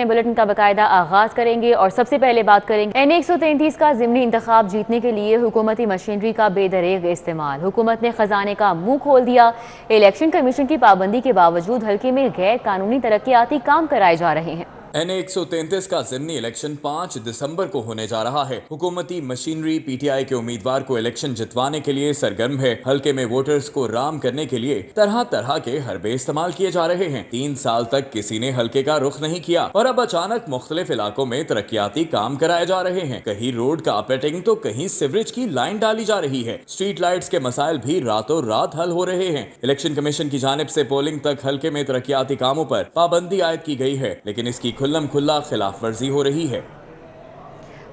Bulletin का बाकायदा आगाज करेंगे और सबसे पहले बात करेंगे N133 का ज़िमनी इंतखाब जीतने के लिए हुकूमती मशीनरी का बेदरेग इस्तेमाल। हुकूमत ने खजाने का मुंह खोल दिया। इलेक्शन कमीशन की पाबंदी के बावजूद हल्के में गैर कानूनी तरक्याती काम कराए जा रहे हैं। N133 का ज़िमनी इलेक्शन 5 दिसंबर को होने जा रहा है। हुकूमती मशीनरी PTI के उम्मीदवार को इलेक्शन जितवाने के लिए सरगर्म है। हल्के में वोटर्स को राम करने के लिए तरह तरह के हरबे इस्तेमाल किए जा रहे हैं। 3 साल तक किसी ने हल्के का रुख नहीं किया और अब अचानक मुख्तलिफ इलाकों में तरक्याती काम कराए जा रहे हैं। कहीं रोड का अपरेटिंग तो कहीं सीवरेज की लाइन डाली जा रही है। स्ट्रीट लाइट्स के मसाइल भी रातों रात हल हो रहे हैं। इलेक्शन कमीशन की जानिब से पोलिंग तक हल्के में तरक्याती कामों पर पाबंदी आयद की गई है, लेकिन इसकी खुल्लम खुल्ला खिलाफ वर्जी हो रही है।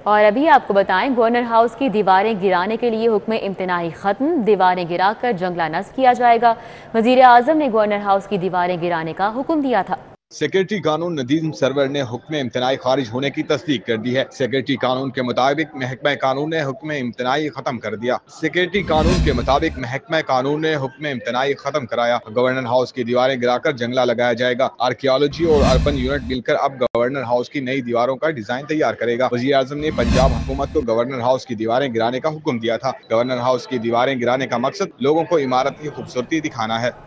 और अभी आपको बताएं, गवर्नर हाउस की दीवारें गिराने के लिए हुक्म इम्तनाई खत्म। दीवारें गिराकर जंगला नस्ब किया जाएगा। वजीर आजम ने गवर्नर हाउस की दीवारें गिराने का हुक्म दिया था। सेक्रेटरी कानून नदीम सरवर ने हुक्म इम्तनाई खारिज होने की तस्दीक कर दी है। सेक्रेटरी कानून के मुताबिक महकमा कानून ने हुक्म इम्तनाई खत्म कर दिया। सेक्रेटरी कानून के मुताबिक महकमा कानून ने हुक्म इम्तनाई खत्म कराया। गवर्नर हाउस की दीवारें गिराकर जंगला लगाया जाएगा। आर्कियोलॉजी और अर्बन यूनिट मिलकर अब गवर्नर हाउस की नई दीवारों का डिजाइन तैयार करेगा। वज़ीर आज़म ने पंजाब हुकूमत को गवर्नर हाउस की दीवारें गिराने का हुक्म दिया था। गवर्नर हाउस की दीवारें गिराने का मकसद लोगों को इमारत की खूबसूरती दिखाना है।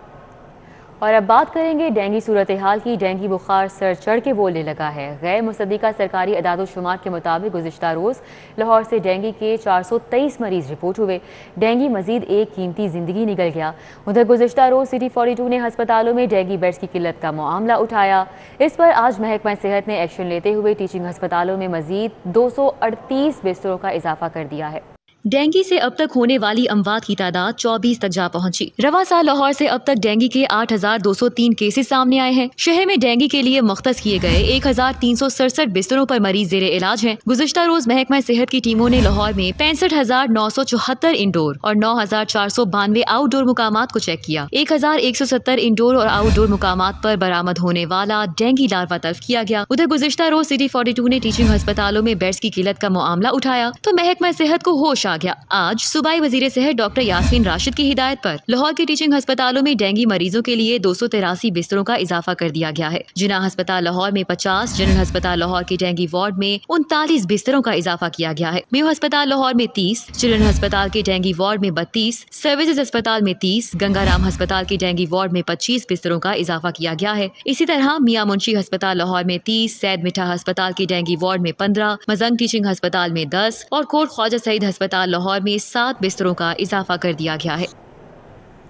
और अब बात करेंगे डेंगू सूरत हाल की। डेंगू बुखार सर चढ़ के बोलने लगा है। गैर मुसद्दिका सरकारी अदाद-ओ-शुमार के मुताबिक गुज़िश्ता रोज़ लाहौर से डेंगू के 423 मरीज रिपोर्ट हुए। डेंगू मजीद एक कीमती जिंदगी निकल गया। उधर गुज़िश्ता रोज़ सिटी 42 ने हस्पतालों में डेंगू बेड्स की किल्लत का मामला उठाया। इस पर आज महकमा सेहत ने एक्शन लेते हुए टीचिंग हस्पतालों में मजीद 238 बिस्तरों का इजाफा कर दिया है। डेंगू से अब तक होने वाली अमवात की तादाद 24 तक जा पहुंची। रवा साल लाहौर से अब तक डेंगू के 8,203 केसेस सामने आए हैं। शहर में डेंगू के लिए मुख्तस किए गए 1,367 बिस्तरों पर मरीज जेरे इलाज हैं। गुज़िश्ता रोज महकमा सेहत की टीमों ने लाहौर में 65,974 इंडोर और 9,492 आउटडोर मुकामात को चेक किया। 1,170 इंडोर और आउटडोर मुकामात पर बरामद होने वाला डेंगू लार्वा तल्फ किया गया। उधर गुज़िश्ता रोज सिटी 42 ने टीचिंग हस्पतालों में बेड्स की किल्लत का मामला उठाया तो महकमा सेहत को होश आ गया। आज सूबाई वजीर सेहत डॉक्टर यास्मीन राशिद की हिदायत पर लाहौर के टीचिंग हस्पतालों में डेंगू मरीजों के लिए 283 बिस्तरों का इजाफा कर दिया गया है। जिना हस्पताल लाहौर में 50, जनरल हस्पताल लाहौर के डेंगू वार्ड में 39 बिस्तरों का इजाफा किया गया है। मेयो हस्पताल लाहौर में 30, चिल्ड्रन हस्पताल के डेंगू वार्ड में 32, सर्विसेज अस्पताल में 30, गंगाराम हस्पताल के डेंगू वार्ड में 25 बिस्तरों का इजाफा किया गया है। इसी तरह मियां मुंशी हस्पताल लाहौर में 30, सैद मिठा हस्पताल के डेंगू वार्ड में 15, मजंग टीचिंग हस्पताल में 10 और कोट ख्वाजा सईद हस्पताल लाहौर में 7 बिस्तरों का इजाफा कर दिया गया है।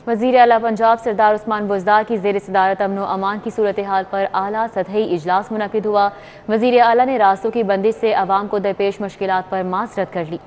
वज़ीर आला पंजाब सरदार उस्मान बुज़दार की ज़ेर सदारत अमन व अमान की सूरत हाल पर आला सतही इजलास मुनक़िद हुआ। वज़ीर आला ने रास्तों की बंदिश से आवाम को दरपेश मुश्किलात पर माज़रत कर ली।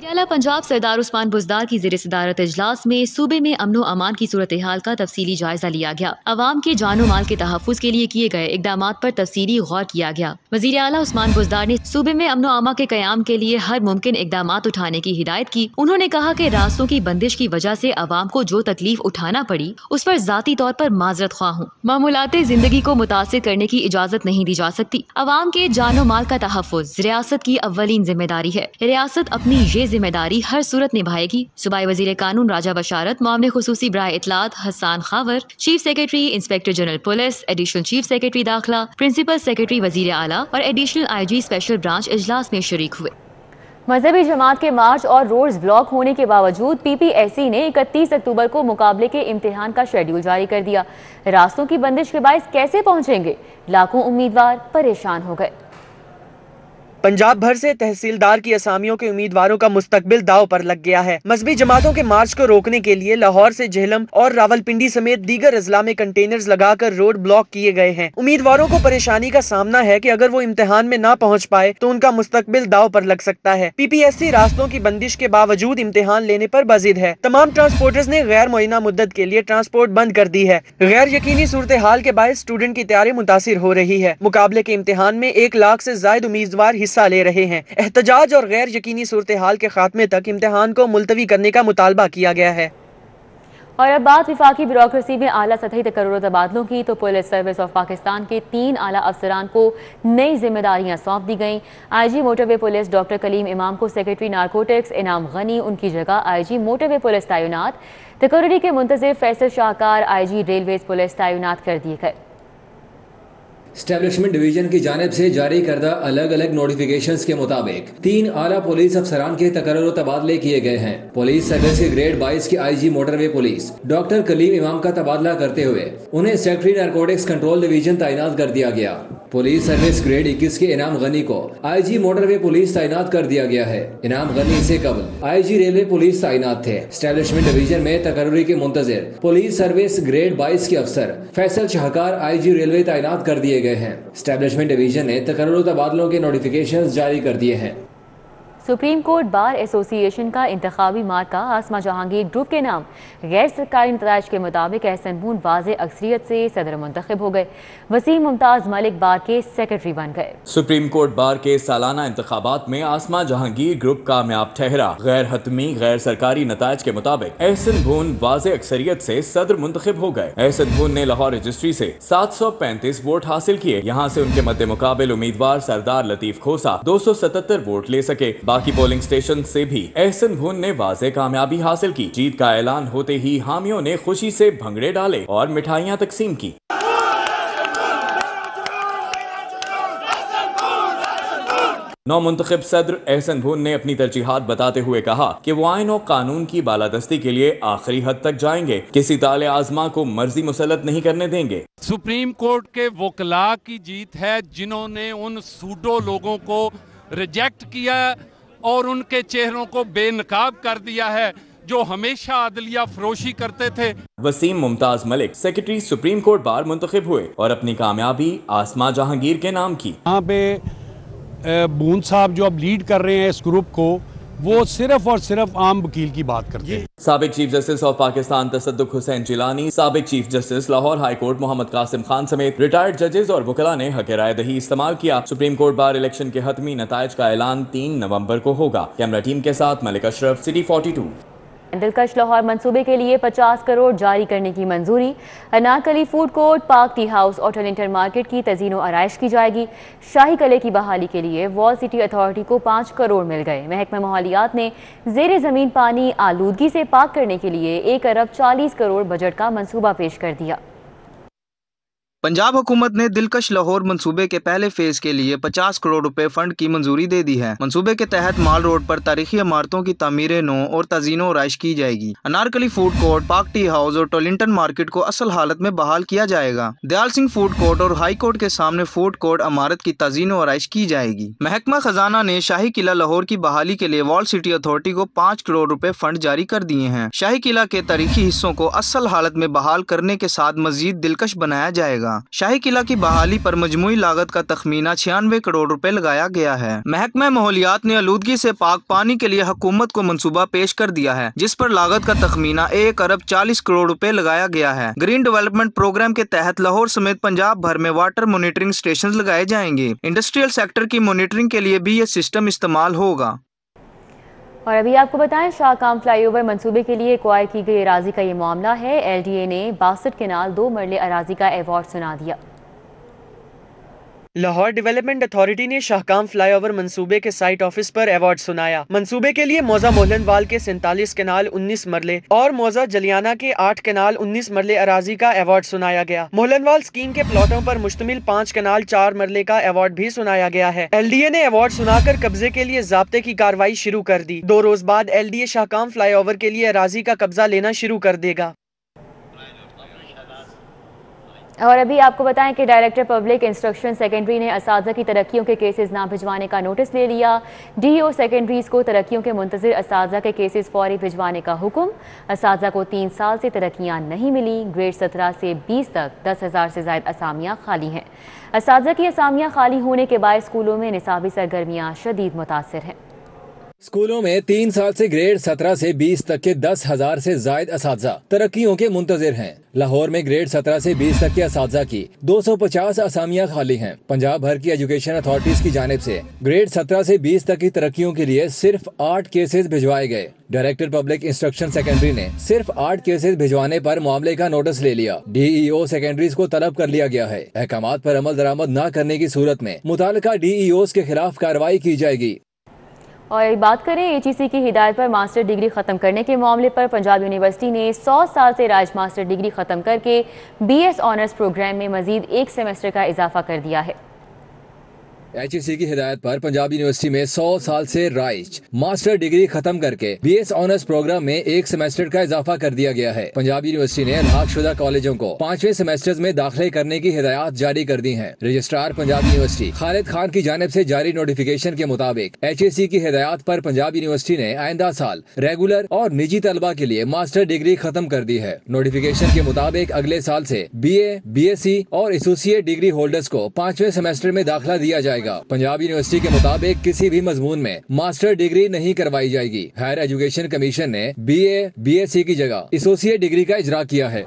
आला पंजाब सरदार उस्मान बुज़दार की ज़ेर सदारत इजलास में सूबे में अमन व अमान की सूरत हाल का तफसीली जायजा लिया गया। अवाम के जानो माल के तहफ़्फ़ुज़ के लिए किए गए इक़दामात पर तफसीली गौर किया गया। वज़ीर आला उस्मान बुज़दार ने सूबे में अमन व अमान के क़याम के लिए हर मुमकिन इक़दामात उठाने की हिदायत की। उन्होंने कहा कि रास्तों की बंदिश की वजह से अवाम को जो तकलीफ उठाना पड़ी उस पर ज़ाती तौर पर माज़रत ख्वाह हूँ। मामूलाते ज़िंदगी को मुतासिर करने की इजाज़त नहीं दी जा सकती। अवाम के जानो माल का तहफ़्फ़ुज़ रियासत की अव्वलीन जिम्मेदारी है। रियासत अपनी ये जिम्मेदारी हर सूरत निभाएगी। सूबाई वजीर कानून राजा बशारत, मामले खुसूसी बराए इत्तलात Hassan Khawar, chief secretary inspector general police, additional chief secretary दाखिला, प्रिंसिपल सेक्रेटरी वजीर आला और एडिशनल IG स्पेशल ब्रांच इजलास में शरीक हुए। मजहबी जमात के मार्च और रोड्स ब्लॉक होने के बावजूद PPSC ने 31 अक्टूबर को मुकाबले के इम्तिहान का शेड्यूल जारी कर दिया। रास्तों की बंदिश के बायस कैसे पहुंचेंगे, लाखों उम्मीदवार परेशान हो गए। पंजाब भर से तहसीलदार की असामियों के उम्मीदवारों का मुस्तकबिल दाव पर लग गया है। मजहबी जमातों के मार्च को रोकने के लिए लाहौर से झेलम और रावलपिंडी समेत दीगर अजला में कंटेनर्स लगाकर रोड ब्लॉक किए गए हैं। उम्मीदवारों को परेशानी का सामना है कि अगर वो इम्तिहान में ना पहुंच पाए तो उनका मुस्तकबिल दाव पर लग सकता है। PPSC रास्तों की बंदिश के बावजूद इम्तिहान लेने पर बाजिद है। तमाम ट्रांसपोर्टर्स ने गैर मुअय्यना मुद्दत के लिए ट्रांसपोर्ट बंद कर दी है। गैर यकीनी सूरत हाल के बायस स्टूडेंट की तैयारी मुतासिर हो रही है। मुकाबले के इम्तिहान में 1 लाख से ज्यादा उम्मीदवार हिस्सा ले रहे हैं। एहतजाज और गैर यकीनी सूरत हाल के खात्मे तक इम्तिहान को मुलतवी करने का मुतालबा किया गया है। और अब बात विफाकी ब्यूरोक्रेसी में आला सतही तकर्रुर तबादलों की, तो पुलिस सर्विस ऑफ पाकिस्तान के 3 आला अफसरान को नई जिम्मेदारियां सौंप दी गईं। IG motorway police doctor Kaleem Imam को सेक्रेटरी नारकोटिक्स इनाम गनी, उनकी जगह IG मोटरवे पुलिस तैनात। तकर्रुरी के मुंतज़िर फैसल शाहकार IG रेलवेज पुलिस तैनात कर दिए गए। اسٹیبلشمنٹ ڈویژن کی جانب سے جاری کردہ الگ الگ نوٹیفیکیشنز کے مطابق 3 اعلیٰ پولیس افسران کے تقرر و تبادلے کیے گئے ہیں۔ پولیس سروس کے گریڈ 22 کے آئی جی موٹر وے پولیس ڈاکٹر کلیم امام کا تبادلہ کرتے ہوئے انہیں سیکٹری نارکوٹکس کنٹرول ڈویژن تعینات کر دیا گیا۔ پولیس سروس گریڈ 21 کے انعام غنی کو آئی جی موٹر وے پولیس تعینات کر دیا گیا ہے۔ انعام غنی سے قبل آئی جی ریلوے پولیس تعینات تھے۔ اسٹیبلشمنٹ ڈویژن میں تقرری کے منتظر پولیس سروس گریڈ 22 کے افسر فیصل شاہکار آئی جی ریلوے تعینات کر دیے گئے ہیں۔ اسٹیبلشمنٹ ڈویژن نے تقرر و تبادلوں کے نوٹیفیکیشنز جاری کر دیے ہیں۔ سپریم کورٹ بار ایسوسی ایشن کا انتخابی مارکہ آسمہ جہانگیر گروپ کے نام غیر سرکاری نتائج کے مطابق احسن بون واضح اکثریت سے صدر منتخب ہو گئے۔ وسیم ممتاز ملک بار کے سیکرٹری بن گئے۔ سپریم کورٹ بار کے سالانہ انتخابات میں آسمہ جہانگیر گروپ کامیاب ٹھہرا۔ غیر حتمی غیر سرکاری نتائج کے مطابق احسن بون واضح اکثریت سے صدر منتخب ہو گئے۔ احسن بون نے لاہور رجسٹری سے 735 ووٹ حاصل کیے۔ یہاں سے ان کے مد مقابل امیدوار سردار لطیف کھوسا 277 ووٹ لے سکے۔ باقی پولنگ سٹیشن سے بھی احسن بھون نے واضح کامیابی حاصل کی۔ جیت کا اعلان ہوتے ہی حامیوں نے خوشی سے بھنگڑے ڈالے اور مٹھائیاں تقسیم کی۔ نو منتخب صدر احسن بھون نے اپنی ترجیحات بتاتے ہوئے کہا کہ وہ آئین و قانون کی بالادستی کے لیے آخری حد تک جائیں گے، کسی طالع آزما کو مرضی مسلط نہیں کرنے دیں گے۔ سپریم کورٹ کے وکلاء کی جیت ہے جنہوں نے ان سوڈو لوگوں کو ریجیکٹ کیا اور ان کے چہروں کو بے نقاب کر دیا ہے جو ہمیشہ عدلیہ فروشی کرتے تھے۔ وسیم ممتاز ملک سیکرٹری سپریم کورٹ بار منتخب ہوئے اور اپنی کامیابی آسمہ جہانگیر کے نام کی۔ یہاں پہ بون صاحب جو اب لیڈ کر رہے ہیں اس گروپ کو، وہ صرف اور صرف عام وکیل کی بات کرتے ہیں۔ سابق چیف جسٹس آف پاکستان تصدق حسین جیلانی، سابق chief justice Lahore high court Muhammad Qasim Khan سمیت ریٹائرڈ ججز اور وکلاء نے حق رائے دہی استعمال کیا۔ سپریم کورٹ بار الیکشن کے حتمی نتائج کا اعلان 3 نومبر کو ہوگا۔ کیمرہ ٹیم کے ساتھ ملک اشرف، سٹی 42۔ دلکش لاہور منصوبے کے لیے 50 کروڑ جاری کرنے کی منظوری۔ Anarkali food court, park T house اور ٹرلنٹن مارکیٹ کی تزئین و آرائش کی جائے گی۔ شاہی قلعے کی بحالی کے لیے وال سٹی اتھارٹی کو 5 کروڑ مل گئے۔ محکمہ ماحولیات نے زیر زمین پانی آلودگی سے پاک کرنے کے لیے 1 ارب 40 کروڑ بجٹ کا منصوبہ پیش کر دیا۔ پنجاب حکومت نے دلکش لاہور منصوبے کے پہلے فیز کے لیے 50 کروڑ روپے فنڈ کی منظوری دے دی ہے۔ منصوبے کے تحت مال روڈ پر تاریخی عمارتوں کی تعمیر نو اور تزئین و آرائش کی جائے گی۔ Anarkali food court, park T house اور ٹرلنٹن مارکیٹ کو اصل حالت میں بحال کیا جائے گا۔ دیال سنگھ فوڈ کورٹ اور ہائی کورٹ کے سامنے فوڈ کورٹ عمارت کی تزئین و آرائش کی جائے گی۔ محکمہ خزانہ نے شاہی قلعہ لاہور کی بحالی کے لیے وال سٹی اتھارٹی کو 5 کروڑ روپے فنڈ جاری کر دیے ہیں۔ شاہی قلعہ کے تاریخی حصوں کو اصل حالت میں بحال کرنے کے ساتھ مزید دلکش بنایا جائے گا۔ شاہی قلعہ کی بحالی پر مجموعی لاگت کا تخمینہ 96 کروڑ روپے لگایا گیا ہے۔ محکمہ ماحولیات نے آلودگی سے پاک پانی کے لیے حکومت کو منصوبہ پیش کر دیا ہے، جس پر لاگت کا تخمینہ 1 ارب 40 کروڑ روپے لگایا گیا ہے۔ گرین ڈیولپمنٹ پروگرام کے تحت لاہور سمیت پنجاب بھر میں واٹر مانیٹرنگ سٹیشنز لگائے جائیں گے۔ انڈسٹریل سیکٹر کی مانیٹرنگ کے لیے بھی یہ سسٹم استعمال ہوگا۔ اور ابھی آپ کو بتائیں، شاہ کام فلائی اوور منصوبے کے لیے ایکوائر کی گئی اراضی کا یہ معاملہ ہے۔ ایل ڈی اے نے 62 کنال 2 مرلے اراضی کا ایوارڈ سنا دیا۔ لاہور ڈیولپمنٹ اتھارٹی نے شاہکام فلائی اوور منصوبے کے سائٹ آفس پر ایوارڈ سنایا۔ منصوبے کے لیے موزہ مولن وال کے 47 کنال 19 مرلے اور موزہ جلیانہ کے 8 کنال 19 مرلے اراضی کا ایوارڈ سنایا گیا۔ مولن وال اسکیم کے پلاٹوں پر مشتمل 5 کنال 4 مرلے کا ایوارڈ بھی سنایا گیا ہے۔ ایل ڈی اے نے ایوارڈ سنا کر قبضے کے لیے ضابطے کی کارروائی شروع کر دی۔ 2 روز بعد L D A Shahkam flyover کے لیے اراضی کا قبضہ لینا شروع کر دے گا۔ اور ابھی آپ کو بتائیں کہ ڈائریکٹر پبلک انسٹرکشن سیکنڈری نے اساتذہ کی ترقیوں کے کیسز نہ بھجوانے کا نوٹس لے لیا۔ ڈی او سیکنڈریز کو ترقیوں کے منتظر اساتذہ کے کیسز فوری بھجوانے کا حکم۔ اساتذہ کو 3 سال سے ترقیاں نہیں ملی۔ گریڈ 17 سے 20 تک 10,000 سے زائد اسامیاں خالی ہیں۔ اساتذہ کی اسامیاں خالی ہونے کے باعث اسکولوں میں نصابی سرگرمیاں شدید متاثر ہیں۔ اسکولوں میں 3 سال سے گریڈ 17 سے 20 تک کے 10,000 سے زائد اساتذہ ترقیوں کے منتظر ہیں۔ لاہور میں گریڈ 17 سے 20 تک کے اساتذہ کی 250 اسامیاں خالی ہیں۔ پنجاب بھر کی ایجوکیشن اتھارٹیز کی جانب سے گریڈ 17 سے 20 تک کی ترقیوں کے لیے صرف 8 کیسز بھجوائے گئے۔ ڈائریکٹر پبلک انسٹرکشن سیکنڈری نے صرف 8 کیسز بھجوانے پر معاملے کا نوٹس لے لیا۔ ڈی ای او سیکنڈریز کو طلب کر لیا گیا ہے۔ احکامات پر عمل درآمد نہ کرنے کی صورت میں متعلقہ ڈی ای اوز کے خلاف کارروائی کی جائے گی۔ اور بات کریں HEC کی ہدایت پر ماسٹر ڈگری ختم کرنے کے معاملے پر پنجاب یونیورسٹی نے 100 سال سے رائج ماسٹر ڈگری ختم کر کے BS آنرز پروگرام میں مزید ایک سیمسٹر کا اضافہ کر دیا ہے۔ HEC کی ہدایت پر پنجاب یونیورسٹی میں 100 سال سے رائج ماسٹر ڈگری ختم کر کے BS آنرز پروگرام میں ایک سیمسٹر کا اضافہ کر دیا گیا ہے۔ پنجاب یونیورسٹی نے الحاق شدہ کالجوں کو 5ویں سیمسٹر میں داخلے کرنے کی ہدایات جاری کر دی ہیں۔ رجسٹرار پنجاب یونیورسٹی خالد خان کی جانب سے جاری نوٹیفیکیشن کے مطابق HEC کی ہدایات پر پنجاب یونیورسٹی نے آئندہ سال ریگولر اور نجی طلبہ کے لیے ماسٹر ڈگری ختم کر دی ہے۔ نوٹیفیکیشن کے مطابق اگلے سال سے BA، BSc اور ایسوسیٹ ڈگری ہولڈرز کو 5ویں سیمسٹر میں داخلہ دیا جائے گا۔ پنجاب یونیورسٹی کے مطابق کسی بھی مضمون میں ماسٹر ڈگری نہیں کروائی جائے گی۔ ہائر ایجوکیشن کمیشن نے BA، BSc کی جگہ ایسوسیٹ ڈگری کا اجرا کیا ہے۔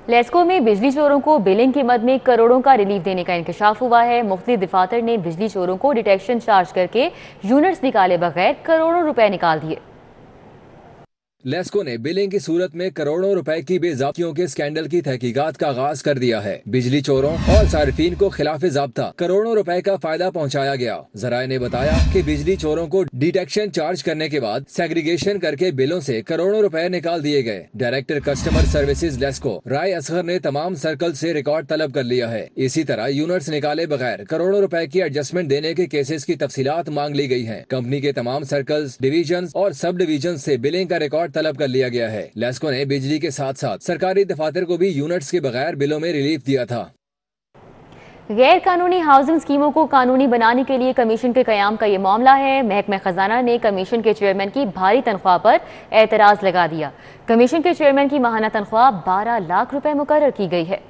لیسکو میں بجلی چوروں کو بلنگ کی مد میں کروڑوں کا ریلیف دینے کا انکشاف ہوا ہے۔ مختلف دفاتر نے بجلی چوروں کو ڈیٹیکشن چارج کر کے یونٹس نکالے بغیر کروڑوں روپے نکال دیے۔ لیسکو نے بلنگ کی صورت میں کروڑوں روپے کی بے ضابطگیوں کے اسکینڈل کی تحقیقات کا آغاز کر دیا ہے۔ بجلی چوروں اور صارفین کو خلاف ضابطہ کروڑوں روپے کا فائدہ پہنچایا گیا۔ ذرائع نے بتایا کہ بجلی چوروں کو ڈیٹیکشن چارج کرنے کے بعد سیگریگیشن کر کے بلوں سے کروڑوں روپے نکال دیے گئے۔ ڈائریکٹر کسٹمر سروسز لیسکو رائے اصغر نے تمام سرکل سے ریکارڈ طلب کر لیا ہے۔ اسی طرح یونٹس نکالے بغیر کروڑوں روپے کی ایڈجسٹمنٹ دینے کے کیسز کی تفصیلات مانگ لی گئی ہیں۔ کمپنی کے تمام سرکلز، ڈویژنز اور سب ڈویژنز سے بلنگ کا ریکارڈ طلب کر لیا گیا ہے۔ لیسکو نے بجلی کے ساتھ ساتھ سرکاری دفاتر کو بھی یونٹس کے بغیر بلوں میں ریلیف دیا تھا۔ غیر قانونی ہاؤسنگ اسکیموں کو قانونی بنانے کے لیے کمیشن کے قیام کا یہ معاملہ ہے۔ محکمہ خزانہ نے کمیشن کے چیئرمین کی بھاری تنخواہ پر اعتراض لگا دیا۔ کمیشن کے چیئرمین کی ماہانہ تنخواہ 12 لاکھ روپے مقرر کی گئی ہے۔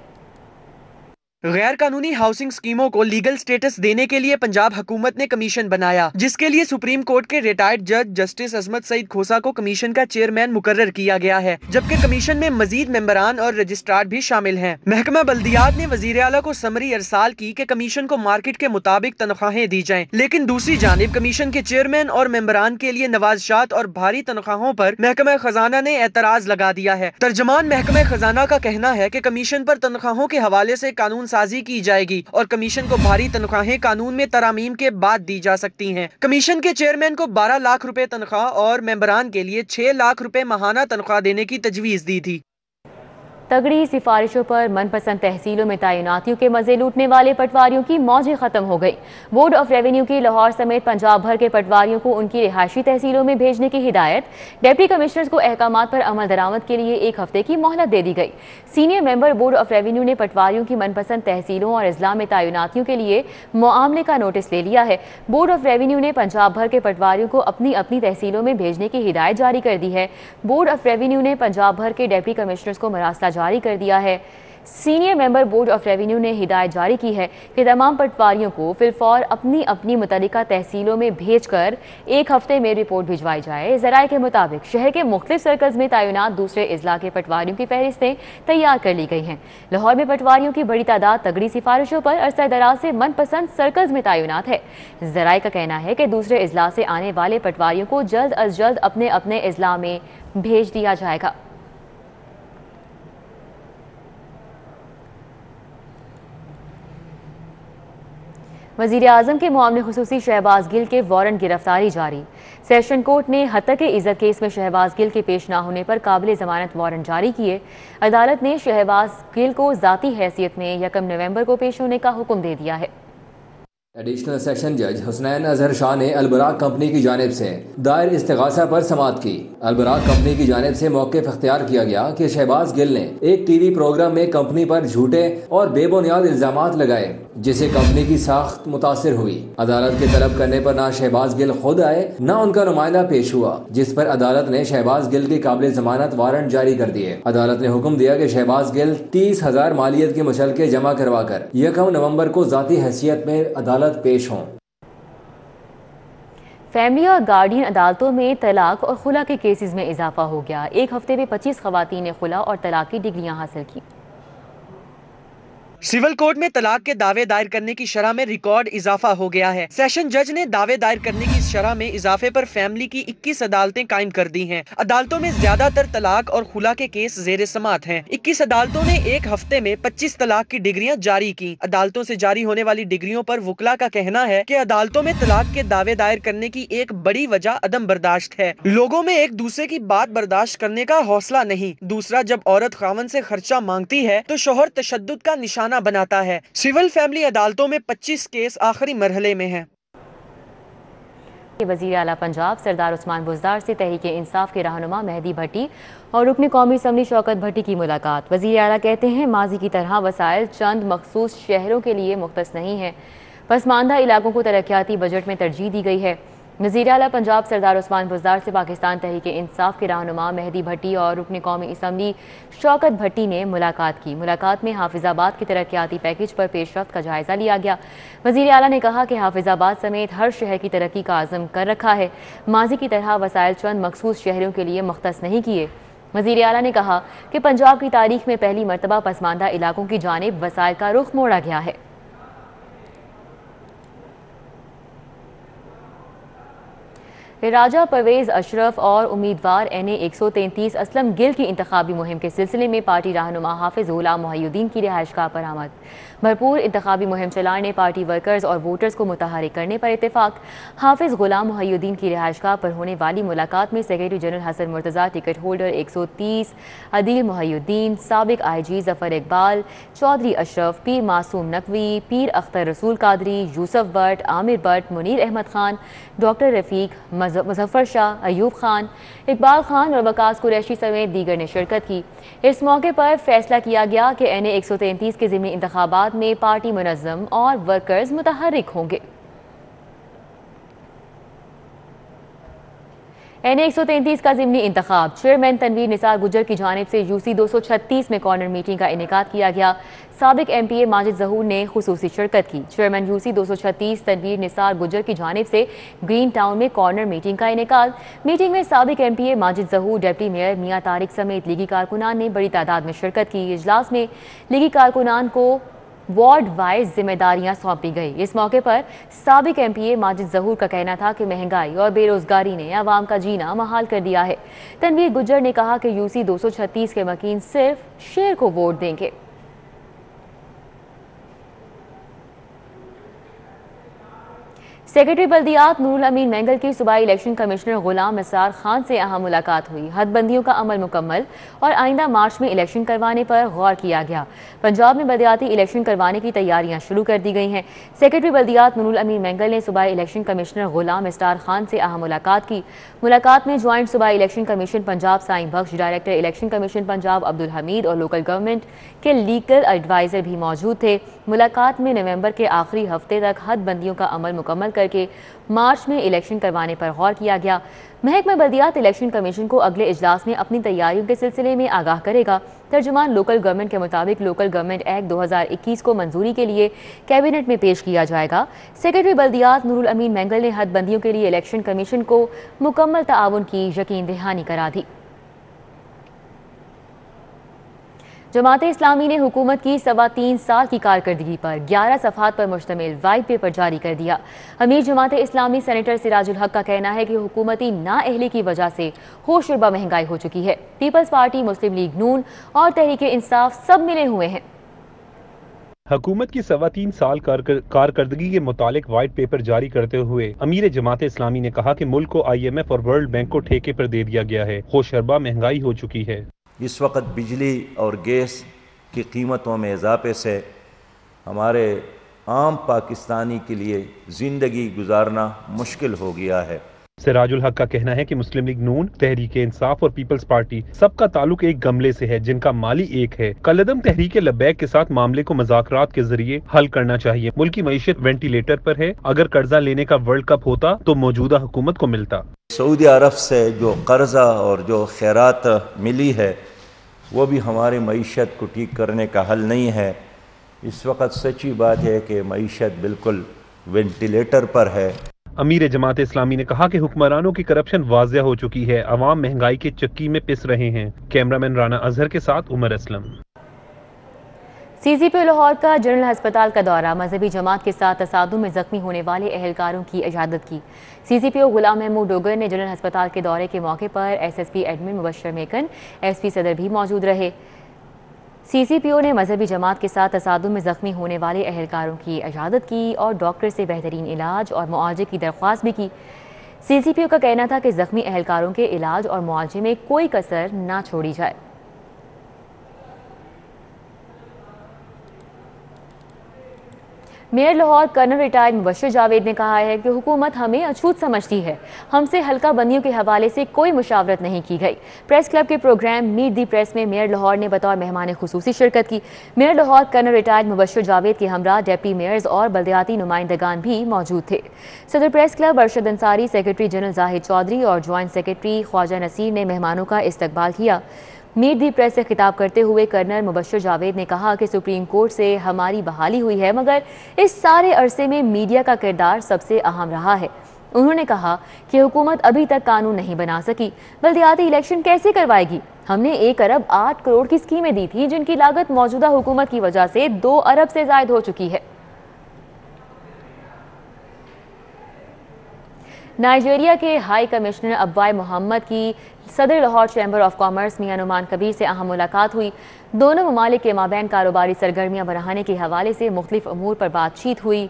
غیر قانونی ہاؤسنگ اسکیموں کو لیگل سٹیٹس دینے کے لیے پنجاب حکومت نے کمیشن بنایا، جس کے لیے سپریم کورٹ کے ریٹائرڈ جج جسٹس عصمت سعید کھوسا کو کمیشن کا چیئرمین مقرر کیا گیا ہے، جبکہ کمیشن میں مزید ممبران اور رجسٹرار بھی شامل ہیں۔ محکمہ بلدیات نے وزیر اعلیٰ کو سمری ارسال کی کہ کمیشن کو مارکیٹ کے مطابق تنخواہیں دی جائیں، لیکن دوسری جانب کمیشن کے چیئرمین اور ممبران کے لیے نوازشات اور بھاری تنخواہوں پر محکمہ خزانہ نے اعتراض لگا دیا ہے۔ ترجمان محکمہ خزانہ کا کہنا ہے کہ کمیشن پر تنخواہوں کے حوالے سے قانون سازی کی جائے گی اور کمیشن کو بھاری تنخواہیں قانون میں ترامیم کے بعد دی جا سکتی ہیں۔ کمیشن کے چیئرمین کو 12 لاکھ روپے تنخواہ اور ممبران کے لیے 6 لاکھ روپے ماہانہ تنخواہ دینے کی تجویز دی تھی۔ تگڑی سفارشوں پر من پسند تحصیلوں میں تعیناتیوں کے مزے لوٹنے والے پٹواریوں کی موجیں ختم ہو گئی۔ بورڈ آف ریونیو کی لاہور سمیت پنجاب بھر کے پٹواریوں کو ان کی رہائشی تحصیلوں میں بھیجنے کی ہدایت۔ ڈپٹی کمشنرز کو احکامات پر عمل درآمد کے لیے 1 ہفتے کی مہلت دے دی گئی۔ Senior member board of revenue نے پٹواریوں کی من پسند تحصیلوں اور اضلاع میں تعیناتیوں کے لیے معاملے کا نوٹس لے لیا ہے۔ بورڈ آف ریونیو نے پنجاب بھر کے پٹواریوں کو اپنی اپنی تحصیلوں میں بھیجنے کی ہدایت جاری کر دی ہے۔ بورڈ آف ریونیو نے پنجاب بھر کے ڈپٹی کمشنرز کو مراسلہ جاری کر دیا ہے۔ Senior member board of revenue نے ہدایت جاری کی ہے کہ تمام پٹواریوں کو فی الفور اپنی اپنی متعلقہ تحصیلوں میں بھیج کر 1 ہفتے میں رپورٹ بھجوائی جائے۔ ذرائع کے مطابق شہر کے مختلف سرکلز میں تعینات دوسرے اضلاع کے پٹواریوں کی فہرستیں تیار کر لی گئی ہیں۔ لاہور میں پٹواریوں کی بڑی تعداد تگڑی سفارشوں پر عرصہ دراز سے من پسند سرکلز میں تعینات ہے۔ ذرائع کا کہنا ہے کہ دوسرے اضلاع سے آنے والے پٹواریوں کو جلد از جلد اپنے اپنے اضلاع میں بھیج دیا جائے گا۔ وزیر اعظم کے معاملے خصوصی شہباز گل کے وارنٹ گرفتاری جاری۔ سیشن کورٹ نے ہتک عزت کیس میں شہباز گل کے پیش نہ ہونے پر قابل ضمانت وارنٹ جاری کیے۔ عدالت نے شہباز گل کو ذاتی حیثیت میں 1 نومبر کو پیش ہونے کا حکم دے دیا ہے۔ ایڈیشنل سیشن جج حسنین اظہر شاہ نے البراق کمپنی کی جانب سے دائر استغاثہ پر سماعت کی۔ البراق کمپنی کی جانب سے موقف اختیار کیا گیا کہ شہباز گل نے ایک ٹی وی پروگرام میں کمپنی پر جھوٹے اور بے بنیاد الزامات لگائے، جسے کمپنی کی ساخت متاثر ہوئی۔ عدالت کے طلب کرنے پر نہ شہباز گل خود آئے نہ ان کا نمائندہ پیش ہوا، جس پر عدالت نے شہباز گل کی قابل ضمانت وارنٹ جاری کر دیے۔ عدالت نے حکم دیا کہ شہباز گل 30,000 مالیت کے مچلکے جمع کروا کر 1 نومبر کو ذاتی حیثیت میں عدالت پیش ہوں۔ فیملی اور گارڈین عدالتوں میں طلاق اور خلا کے کیسز میں اضافہ ہو گیا۔ 1 ہفتے میں 25 خواتین نے خلا اور طلاق کی ڈگریاں حاصل کی۔ सिविल कोर्ट में तलाक के दावे दायर करने की शरह में रिकॉर्ड इजाफा हो गया है। सेशन जज ने दावे दायर करने की शरह में इजाफे पर फैमिली की 21 अदालतें कायम कर दी हैं। अदालतों में ज्यादातर तलाक और खुला के केस जेर समात हैं। 21 अदालतों ने एक हफ्ते में 25 तलाक की डिग्रियां जारी की। अदालतों से जारी होने वाली डिग्रियों पर वकला का कहना है कि अदालतों में तलाक के दावे दायर करने की एक बड़ी वजह अदम बर्दाश्त है। लोगों में एक दूसरे की बात बर्दाश्त करने का हौसला नहीं। दूसरा, जब औरत खावन से खर्चा मांगती है तो शोहर तशद्दुद का निशाना बनाता है। सिविल फैमिली अदालतों में 25 केस आखिरी मरहले में हैं। वज़ीर आला पंजाब सरदार उस्मान बुज़दार से तहरीके इंसाफ के रहनुमा मेहदी भट्टी और रुकन कौमी असम्बली शौकत भट्टी की मुलाकात। वज़ीर आला कहते हैं माजी की तरह वसाइल चंद मखसूस शहरों के लिए मुख्तस नहीं है, पसमानदा इलाकों को तरक्याती बजट में तरजीह दी गई है। वज़ीर आला पंजाब सरदार उस्मान बुज़दार से पाकिस्तान तहरीके इंसाफ के रहनुमा मेहदी भट्टी और रुकन कौमी असम्बली शौकत भट्टी ने मुलाकात की। मुलाकात में हाफिजाबाद के तरक्याती पैकेज पर पेशरफ्त का जायज़ा लिया गया। वज़ीर आला ने कहा कि हाफिजाबाद समेत हर शहर की तरक्की का आज़म कर रखा है, माजी की तरह वसाइल चंद मखसूस शहरों के लिए मुख्तस नहीं किए। वज़ीर आला ने कहा कि पंजाब की तारीख में पहली मरतबा पसमानदा इलाकों की जानिब वसाइल का रुख मोड़ा गया है। राजा परवेज़ अशरफ और उम्मीदवार NA 133 असलम गिल की इंतखाबी मुहिम के सिलसिले में पार्टी रहनुमा हाफिज गुलाम मोहिउद्दीन की रिहाइशगाह पर आमद। भरपूर इंतखाबी मुहिम चलाने, पार्टी वर्कर्स और वोटर्स को मुतहरिक करने पर इत्तेफाक। हाफिज गुलाम मोहिउद्दीन की रिहाइशगाह पर होने वाली मुलाकात में secretary general Hassan Murtaza, ticket holder 130 Adeel Mohiuddin, साबिक IG जफर इकबाल, चौधरी अशरफ, पीर मासूम नकवी, पीर अख्तर रसूल कादरी, यूसुफ भट्ट, आमिर भट्ट, मुनीर अहमद खान, डॉक्टर रफीक, मुजफ्फर शाह, अयूब खान, इकबाल खान और वकास कुरैशी समेत दीगर ने शिरकत की। इस मौके पर फैसला किया गया कि NA 133 के ज़िमनी इंतखाबात में पार्टी मुनज़्ज़म और वर्कर्स मुतहर्रिक होंगे। NA 133 का ज़िमनी इंतखाब चेयरमैन तनवीर निसार गुजर की जानिब से UC 236 में कॉर्नर मीटिंग का इनेकाद किया गया। साबिक MPA माजिद ज़हूर ने खुसूसी शिरकत की। चेयरमैन UC 236 तनवीर निसार गुजर की जानिब से ग्रीन टाउन में कॉर्नर मीटिंग का इनेकाद। मीटिंग में साबिक MPA माजिद ज़हूर, डिप्टी मेयर मियां तारिक समेत लीगी कारकुनान ने बड़ी तादाद में शिरकत की। इजलास में लीगी कारकुनान को वार्ड वाइज जिम्मेदारियां सौंपी गई। इस मौके पर साबिक MPA माजिद ज़हूर का कहना था कि महंगाई और बेरोजगारी ने आवाम का जीना महाल कर दिया है। तनवीर गुज्जर ने कहा कि UC 236 के मकीन सिर्फ शेर को वोट देंगे। सेक्रेटरी बल्दियात नूरुल अमीन मेंगल की सूबाई इलेक्शन कमिश्नर गुलाम निसार खान से अहम मुलाकात हुई। हदबंदियों का अमल मुकम्मल और आइंदा मार्च में इलेक्शन करवाने पर गौर किया गया। पंजाब में बल्दियाती इलेक्शन करवाने की तैयारियां शुरू कर दी गई हैं। सेक्रेटरी बल्दियात नूरुल अमीन मेंगल ने सूबाई इलेक्शन कमिश्नर गुलाम निसार खान से अहम मुलाकात की। मुलाकात में ज्वाइंट सूबाई election commission Punjab Sain Bakhsh, director election commission Punjab Abdul Hameed और लोकल गवर्नमेंट के लीगल एडवाइजर भी मौजूद थे। मुलाकात में नवंबर के आखिरी हफ्ते तक हदबंदियों का अमल मुकम्मल करके मार्च में इलेक्शन करवाने पर गौर किया गया। महकमा बल्दियात इलेक्शन कमीशन को अगले इजलास में अपनी तैयारियों के सिलसिले में आगाह करेगा। तर्जुमान लोकल गवर्नमेंट के मुताबिक लोकल गवर्नमेंट एक्ट 2021 को मंजूरी के लिए कैबिनेट में पेश किया जाएगा। सेक्रेटरी बल्दियात नूरुल अमीन मेंगल ने हदबंदियों के लिए इलेक्शन कमीशन को मुकम्मल ताआवुन की यकीन दहानी करा दी। जमात इस्लामी ने हुकूमत की 3.25 साल की कारकर्दगी पर 11 सफ़हात पर मुश्तमिल वाइट पेपर जारी कर दिया। अमीर जमात इस्लामी सेनेटर सिराजुल हक का कहना है कि हुकूमती नाअहली की वजह से होशरुबा महंगाई हो चुकी है। पीपल्स पार्टी, मुस्लिम लीग नून और तहरीके इंसाफ सब मिले हुए हैं। हुकूमत की 3.25 साल कारकर्दगी के मुतालिक वाइट पेपर जारी करते हुए अमीर जमात इस्लामी ने कहा कि मुल्क को IMF और वर्ल्ड बैंक को ठेके पर दे दिया गया है। होशरुबा महंगाई हो चुकी है। इस वक्त बिजली और गैस की कीमतों में इजाफे से हमारे आम पाकिस्तानी के लिए ज़िंदगी गुजारना मुश्किल हो गया है। सिराजुल हक का कहना है कि मुस्लिम लीग नून, तहरीके इंसाफ और पीपल्स पार्टी सबका ताल्लुक एक गमले से है, जिनका माली एक है। कलअदम तहरीके लब्बैक के साथ मामले को मुज़ाकरात के जरिए हल करना चाहिए। मुल्क की मईशत वेंटिलेटर पर है। अगर कर्जा लेने का वर्ल्ड कप होता तो मौजूदा हुकूमत को मिलता। सऊदी अरब से जो कर्जा और जो खैरात मिली है वो भी हमारी मईशत को ठीक करने का हल नहीं है। इस वक्त सच्ची बात है कि मईशत बिल्कुल वेंटिलेटर पर है। अमीर जमात इस्लामी ने कहा कि हुक्मरानों की करप्शन वाज़िया हो चुकी है। अवाम महंगाई की चक्की में पिस रहे हैं। कैमरामैन राना अजहर के साथ उमर असलम। CCPO لاہور کا جنرل ہسپتال کا دورہ، مذہبی جماعت کے ساتھ تصادم میں زخمی ہونے والے اہلکاروں کی عیادت کی۔ CCPO غلام محمود ڈوگر نے جنرل ہسپتال کے دورے کے موقع پر SSP ایڈمن مبشر میکن، SP صدر بھی موجود رہے۔ CCPO نے مذہبی جماعت کے ساتھ تصادم میں زخمی ہونے والے اہلکاروں کی عیادت کی اور ڈاکٹر سے بہترین علاج اور معالجے کی درخواست بھی کی۔ CCPO کا کہنا تھا کہ زخمی اہلکاروں کے علاج اور معالجے میں کوئی کسر نہ چھوڑی جائے۔ Mayor Lahore colonel retired Mubashir Javed نے کہا ہے کہ حکومت ہمیں اچھوت سمجھتی ہے، ہم سے حلقہ بندیوں کے حوالے سے کوئی مشاورت نہیں کی گئی۔ پریس کلب کے پروگرام میٹ دی پریس میں میئر لاہور نے بطور مہمان خصوصی شرکت کی۔ Mayor Lahore colonel retired Mubashir Javed کے ہمراہ ڈپٹی میئرز اور بلدیاتی نمائندگان بھی موجود تھے۔ صدر press club Arshad Ansari, secretary general Zahid Chaudhry اور جوائنٹ سیکرٹری خواجہ نصیر نے مہمانوں کا استقبال کیا۔ میٹ دی پریس سے خطاب کرتے ہوئے کرنل مبشر جاوید نے کہا کہ سپریم کورٹ سے ہماری بحالی ہوئی ہے، مگر اس سارے عرصے میں میڈیا کا کردار سب سے اہم رہا ہے۔ انہوں نے کہا کہ حکومت ابھی تک قانون نہیں بنا سکی، بلدیاتی الیکشن کیسے کروائے گی؟ ہم نے 1 ارب 8 کروڑ کی اسکیمیں دی تھی جن کی لاگت موجودہ حکومت کی وجہ سے 2 ارب سے زائد ہو چکی ہے۔ نائجیریا کے ہائی کمشنر ابوائے محمد کی صدر لاہور چیمبر آف کامرس میاں نعمان کبیر سے اہم ملاقات ہوئی۔ دونوں ممالک کے مابین کاروباری سرگرمیاں بڑھانے کے حوالے سے مختلف امور پر بات چیت ہوئی۔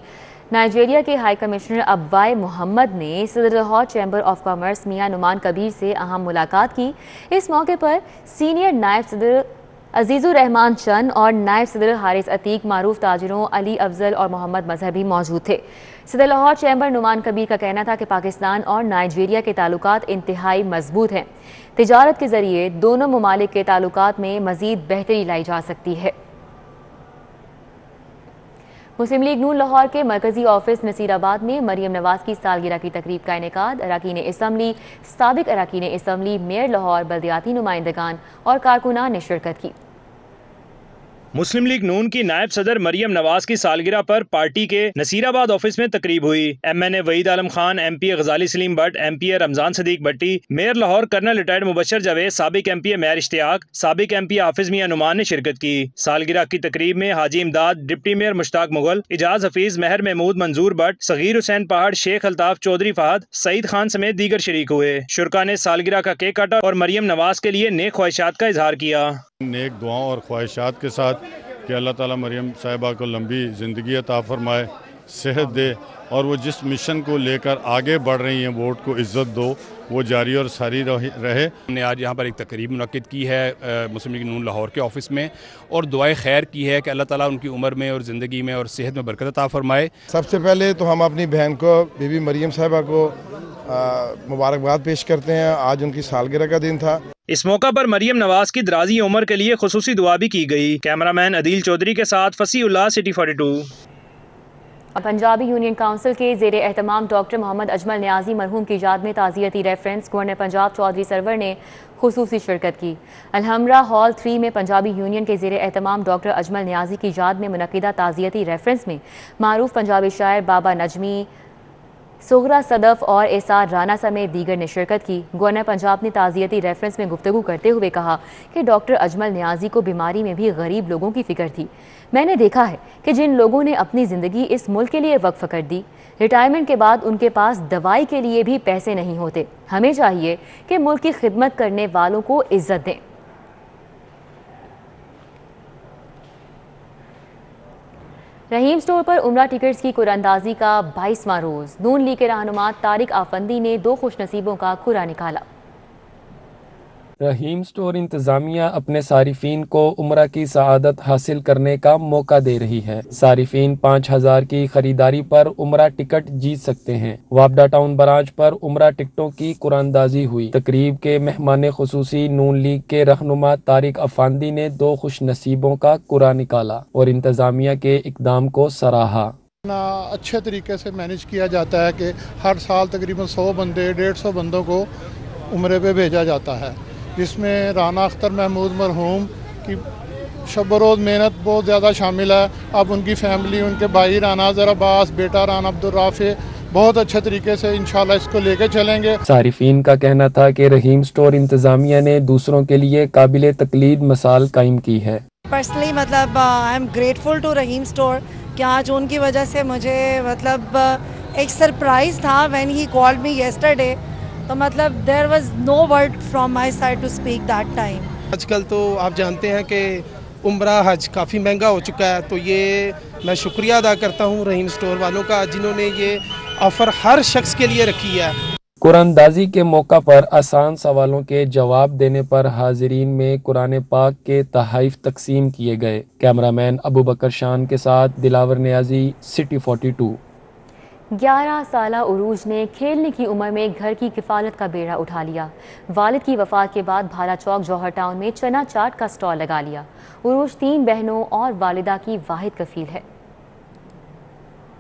نائجیریا کے ہائی کمشنر ابوائے محمد نے صدر لاہور چیمبر آف کامرس میاں نعمان کبیر سے اہم ملاقات کی۔ اس موقع پر سینئر نائب صدر عزیز الرحمان چند اور نائب صدر حارث عتیق، معروف تاجروں علی افضل اور محمد مظہر بھی موجود تھے۔ صدر لاہور چیمبر نعمان کبیر کا کہنا تھا کہ پاکستان اور نائجیریا کے تعلقات انتہائی مضبوط ہیں۔ تجارت کے ذریعے دونوں ممالک کے تعلقات میں مزید بہتری لائی جا سکتی ہے۔ مسلم لیگ نون لاہور کے مرکزی آفس نصیر آباد میں مریم نواز کی سالگرہ کی تقریب کا انعقاد۔ اراکین اسمبلی، سابق اراکین اسمبلی، میئر لاہور، بلدیاتی نمائندگان اور کارکنان نے شرکت کی۔ مسلم لیگ نون کی نائب صدر مریم نواز کی سالگرہ پر پارٹی کے نصیر آباد آفس میں تقریب ہوئی۔ MNA Waheed Alam Khan, MP Ghazali Saleem Butt, MP Ramzan Siddique Bhatti, mayor Lahore colonel retired Mubashir Javed, سابق MP مہر اشتیاق، سابق MP حافظ میاں نعمان نے شرکت کی۔ سالگرہ کی تقریب میں حاجی امداد، ڈپٹی میئر مشتاق مغل، اجاز حفیظ، مہر محمود، منظور بٹ، صغیر حسین پہاڑ، شیخ الطاف چودھری فہد، سعید خان سمیت دیگر شریک ہوئے۔ شرکا نے سالگرہ کا کیک کاٹا اور مریم نواز کے لیے نیک خواہشات کا اظہار کیا۔ نیک دعاؤں اور خواہشات کے ساتھ کہ اللہ تعالیٰ مریم صاحبہ کو لمبی زندگی عطا فرمائے، صحت دے، اور وہ جس مشن کو لے کر آگے بڑھ رہی ہیں، ووٹ کو عزت دو، وہ جاری اور ساری رہے۔ ہم نے آج یہاں پر ایک تقریب منعقد کی ہے مسلم لیگ نون لاہور کے آفس میں، اور دعائے خیر کی ہے کہ اللہ تعالیٰ ان کی عمر میں اور زندگی میں اور صحت میں برکت عطا فرمائے۔ سب سے پہلے تو ہم اپنی بہن کو، بی بی مریم صاحبہ کو مبارکباد پیش کرتے ہیں۔ آج ان کی سالگرہ کا دن تھا۔ اس موقع پر مریم نواز کی درازی عمر کے لیے خصوصی دعا بھی کی گئی۔ کیمرامین عدیل چودھری کے ساتھ فصیح اللہ، سٹی 42۔ پنجابی یونین کونسل کے زیر اہتمام ڈاکٹر محمد اجمل نیازی مرحوم کی یاد میں تعزیتی ریفرنس، گورنر پنجاب چودھری سرور نے خصوصی شرکت کی۔ الحمرہ ہال 3 میں پنجابی یونین کے زیر اہتمام ڈاکٹر اجمل نیازی کی یاد میں منعقدہ تعزیتی ریفرنس میں معروف پنجابی شاعر بابا نجمی، سغرا صدف اور احسان رانا سمیت دیگر نے شرکت کی۔ گورنر پنجاب نے تعزیتی ریفرنس میں گفتگو کرتے ہوئے کہا کہ ڈاکٹر اجمل نیازی کو بیماری میں بھی غریب لوگوں کی فکر تھی۔ میں نے دیکھا ہے کہ جن لوگوں نے اپنی زندگی اس ملک کے لیے وقف کر دی، ریٹائرمنٹ کے بعد ان کے پاس دوائی کے لیے بھی پیسے نہیں ہوتے۔ ہمیں چاہیے کہ ملک کی خدمت کرنے والوں کو عزت دیں۔ رحیم سٹور پر عمرہ ٹکٹس کی قرعہ اندازی کا 22واں روز، نون لیگ کے رہنما طارق آفندی نے 2 خوش نصیبوں کا قرعہ نکالا۔ رحیم سٹور انتظامیہ اپنے صارفین کو عمرہ کی سعادت حاصل کرنے کا موقع دے رہی ہے۔ صارفین 5000 کی خریداری پر عمرہ ٹکٹ جیت سکتے ہیں۔ وابڈا ٹاؤن برانچ پر عمرہ ٹکٹوں کی قرعہ اندازی ہوئی۔ تقریب کے مہمان خصوصی نون لیگ کے رہنما طارق افاندی نے 2 خوش نصیبوں کا قرعہ نکالا اور انتظامیہ کے اقدام کو سراہا۔ اچھے طریقے سے مینج کیا جاتا ہے کہ ہر سال تقریباً 100 بندے 150 بندوں کو عمرے پہ بھیجا جاتا ہے، جس میں رانا اختر محمود مرحوم کی شب و روز محنت بہت زیادہ شامل ہے۔ اب ان کی فیملی، ان کے بھائی رانا اظہر عباس، بیٹا رانا عبدالرافع بہت اچھے طریقے سے انشاءاللہ اس کو لے کے چلیں گے۔ صارفین کا کہنا تھا کہ رحیم سٹور انتظامیہ نے دوسروں کے لیے قابل تقلید مثال قائم کی ہے۔ पर्सनली मतलब I am grateful to Rahim store कि आज उनकी वजह से मुझे मतलब एक सरप्राइज़ था when he called me yesterday, तो मतलब there was no word from my side to speak that time. आजकल तो आप जानते हैं कि उम्रा हज काफ़ी महंगा हो चुका है, तो ये मैं शुक्रिया अदा करता हूँ रहीम स्टोर वालों का जिन्होंने ये ऑफ़र हर शख्स के लिए रखी है। कुरानदाजी के मौका पर आसान सवालों के जवाब देने पर हाजिरीन में कुरान पाक के तहाइफ तकसीम किए गए। कैमरामैन अबू बकर शान के साथ दिलावर नियाजी, सिटी 42। 11 साला उरूज ने खेलने की उम्र में घर की किफ़ालत का बेड़ा उठा लिया। वालिद की वफ़ात के बाद भाला चौक जौहर टाउन में चना चाट का स्टॉल लगा लिया। उरूज 3 बहनों और वालिदा की वाहिद कफील है।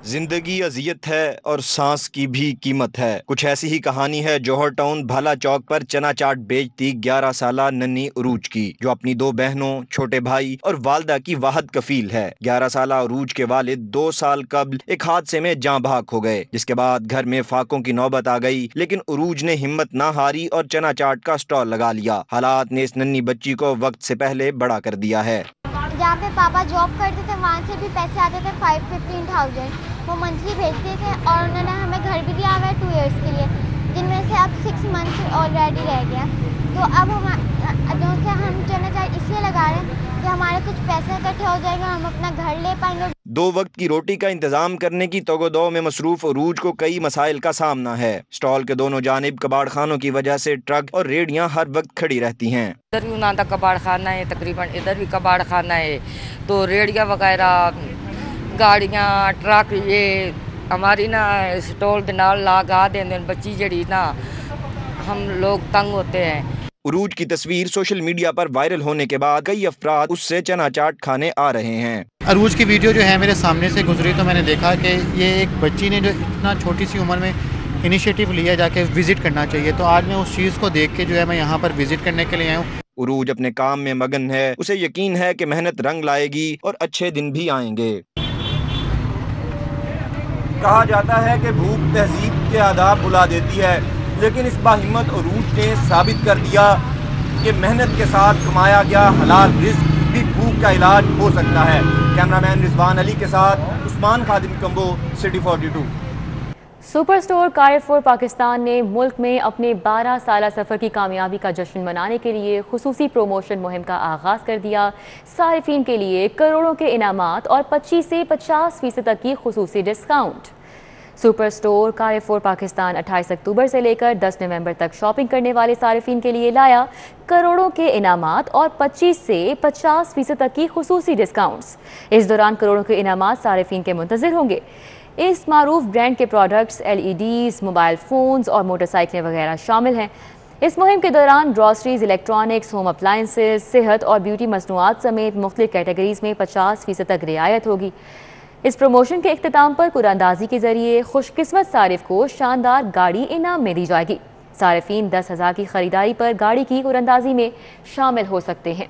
जिंदगी अजियत है और सांस की भी कीमत है, कुछ ऐसी ही कहानी है जौहर टाउन भाला चौक पर चना चाट बेचती 11 साला नन्ही उरूज की, जो अपनी 2 बहनों, छोटे भाई और वालदा की वाहद कफील है। 11 साला उरूज के वालिद 2 साल कबल एक हादसे में जाँ भाग हो गए, जिसके बाद घर में फाकों की नौबत आ गई, लेकिन उरूज ने हिम्मत ना हारी और चना चाट का स्टॉल लगा लिया। हालात ने इस नन्ही बच्ची को वक्त से पहले बड़ा कर दिया है। जहाँ पे पापा जॉब करते थे वहाँ से भी पैसे आते थे 5-15,000, वो मंथली भेजते थे और उन्होंने हमें घर भी दिया हुआ है 2 इयर्स के लिए, जिनमें से अब 6 मंथ्स ऑलरेडी रह गया। तो अब हम चना चाट इसलिए लगा रहे हैं कि हमारे कुछ पैसे इकट्ठे हो जाएंगे, हम अपना घर ले पाएंगे। 2 वक्त की रोटी का इंतजाम करने की तोगोदो में मसरूफ उरूज को कई मसाइल का सामना है। स्टॉल के दोनों जानिब कबाड़ खानों की वजह से ट्रक और रेहड़ियां हर वक्त खड़ी रहती हैं। इधर भी उन्हां तक कबाड़ खाना है, तकरीबन इधर भी कबाड़ खाना है, तो रेहड़ियाँ वगैरह, गाड़ियाँ, ट्रक, ये हमारी ना स्टॉल के नाल लगा दें बच्ची जड़ी ना, हम लोग तंग होते हैं। उरूज की तस्वीर सोशल मीडिया पर वायरल होने के बाद कई अफराद उससे चना चाट खाने आ रहे हैं। उरूज की वीडियो जो है मेरे सामने से गुजरी तो मैंने देखा कि ये एक बच्ची ने जो इतना छोटी सी उम्र में इनिशिएटिव लिया जाके विजिट करना चाहिए, तो आज मैं उस चीज़ को देख के जो है मैं यहाँ पर विजिट करने के लिए आया हूँ। उरूज अपने काम में मगन है, उसे यकीन है कि मेहनत रंग लाएगी और अच्छे दिन भी आएंगे। कहा जाता है कि भूख तहजीब के आदाब बुला देती है, लेकिन इस बाहिम्मत उरूज ने साबित कर दिया कि मेहनत के साथ कमाया गया हलाल रिज़्क भी भूख का इलाज हो सकता है। कैमरामैन रिजवान अली के साथ Usman Khadim Kamboh, city 42। Super store Carrefour Pakistan ने मुल्क में अपने 12 साला सफ़र की कामयाबी का जश्न मनाने के लिए खुसूसी प्रोमोशन मुहिम का आगाज़ कर दिया। सारिफीन के लिए करोड़ों के इनामात और 25 से 50% तक की खुसूसी discount. Super store Carrefour Pakistan 28 अक्टूबर से लेकर 10 नवंबर तक शॉपिंग करने वाले सारिफीन के लिए लाया करोड़ों के इनामात और 25 से 50% तक की खुसूसी डिस्काउंट्स। इस दौरान करोड़ों के इनामात सारिफीन के मुंतज़िर होंगे। इस मारूफ ब्रांड के प्रोडक्ट्स LEDs, मोबाइल फ़ोन्स और मोटरसाइकिलें वगैरह शामिल हैं। इस मुहिम के दौरान ग्रॉसरीज, इलेक्ट्रॉनिक्स, होम अप्लाइंसेस, सेहत और ब्यूटी मसनूआत समेत मुख्तलिफ कैटेगरीज में 50% तक रियायत होगी। इस प्रमोशन के इख्तिताम पर कुरानदाजी के जरिए खुशकिस्मत सारिफ को शानदार गाड़ी इनाम में दी जाएगी। सारिफीन 10,000 की खरीदारी पर गाड़ी की कुरानदाजी में शामिल हो सकते हैं।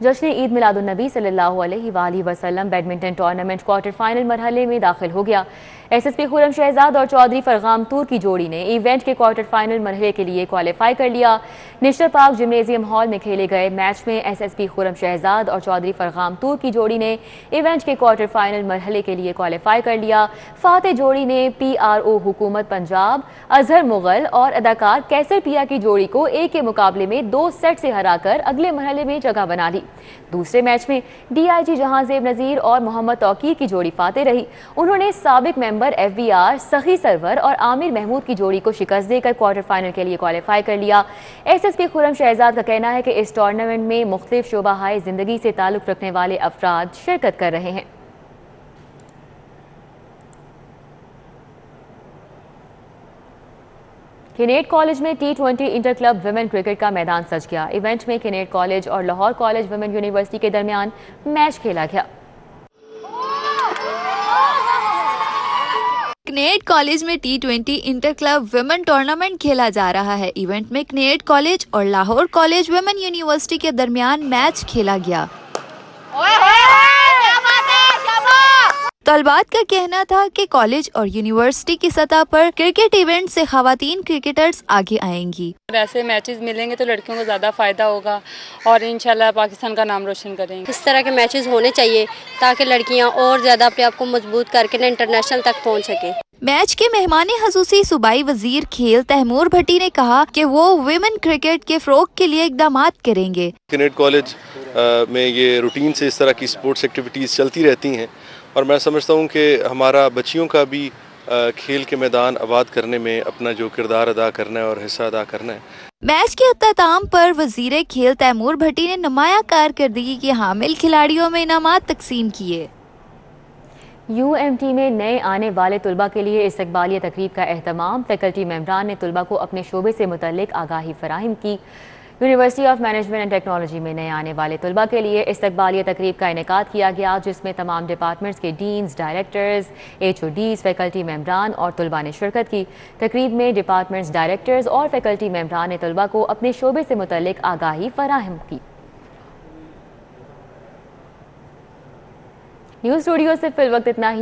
जश्न ईद मिलादुन्नबी सल्लल्लाहु अलैहि वसल्लम बैडमिंटन टूर्नामेंट क्वार्टर फाइनल मरहले में दाखिल हो गया। SSP खुर्रम शहजाद और चौधरी फरगाम तूर की जोड़ी ने इवेंट के क्वार्टर फाइनल मरहले के लिए क्वालिफाई कर लिया। निश्तर पार्क जिम्नेजियम हॉल में खेले गए मैच में SSP खुर्रम शहजाद और चौधरी फरगाम तूर की जोड़ी ने इवेंट के क्वार्टर फाइनल मरहले के लिए क्वालिफाई कर लिया। फातेह जोड़ी ने PRO हुकूमत पंजाब, अजहर मुगल और अदाकार कैसर पिया की जोड़ी को एक के मुकाबले में 2 सेट से हराकर अगले मरहले में जगह बना ली। दूसरे मैच में DIG जहांजेब नज़ीर और मोहम्मद तौकीर की जोड़ी फातेह रही। उन्होंने साबिक मेंबर FBR सखी सरवर और आमिर महमूद की जोड़ी को शिकस्त देकर क्वार्टर फाइनल के लिए क्वालिफाई कर लिया। SSP खुर्रम शहजाद का कहना है कि इस टूर्नामेंट में मुख्तलिफ शोबाहाए जिंदगी से ताल्लुक रखने वाले अफराद शिरकत कर रहे हैं। किनेट कॉलेज में T20 inter club women cricket का मैदान सज गया। इवेंट में किनेट कॉलेज और लाहौर कॉलेज विमेन यूनिवर्सिटी के दरमियान मैच खेला गया। किनेट कॉलेज में T20 inter club women tournament खेला जा रहा है। इवेंट में किनेट कॉलेज और लाहौर कॉलेज विमेन यूनिवर्सिटी के दरमियान मैच खेला गया। तलबात का कहना था कि कॉलेज और यूनिवर्सिटी की सतह पर क्रिकेट इवेंट से खवातीन क्रिकेटर्स आगे आएंगी। ऐसे मैचेस मिलेंगे तो लड़कियों को ज़्यादा फ़ायदा होगा और इंशाल्लाह पाकिस्तान का नाम रोशन करेंगे। इस तरह के मैचेस होने चाहिए ताकि लड़कियां और ज़्यादा अपने आप को मजबूत करके ना इंटरनेशनल तक पहुंच सके। मैच के मेहमाने खसूसी सूबाई वजीर खेल तैमूर भट्टी ने कहा कि वो विमेन क्रिकेट के फ़रोग के लिए इक़दाम करेंगे। कैनेट कॉलेज में ये रूटीन से इस तरह की स्पोर्ट्स एक्टिविटीज़ चलती रहती हैं और मैं समझता हूँ कि हमारा बच्चियों का भी खेल के मैदान आबाद करने में अपना जो किरदार अदा करना है और हिस्सा अदा करना है। मैच के अख्ताम पर वजीर खेल तैमूर भट्टी ने नुमाया कारकर्दगी के हामिल खिलाड़ियों में इनामात तकसीम किए। UMT में नए आने वाले तुलबा के लिए इस्तकबालिया तकरीब का एहतमाम। फैकल्टी मेंबरान ने तुलबा को अपने शोबे से मुतल्लिक आगाही फराहम की। University of management and technology में नए आने वाले तुलबा के लिए इस्तकबालिया तकरीब का इनेकाद किया गया, जिसमें तमाम डिपार्टमेंट्स के डीन्स, डायरेक्टर्स, HODs, फैकल्टी मेंबरान और तुलबा ने शिरकत की। तकरीब में डिपार्टमेंट्स, डायरेक्टर्स और फैकल्टी मेंबरान ने तुलबा को अपने शोबे से मुतल्लिक आगाही फराहम की। न्यूज़ स्टूडियो से फिल वक्त इतना ही।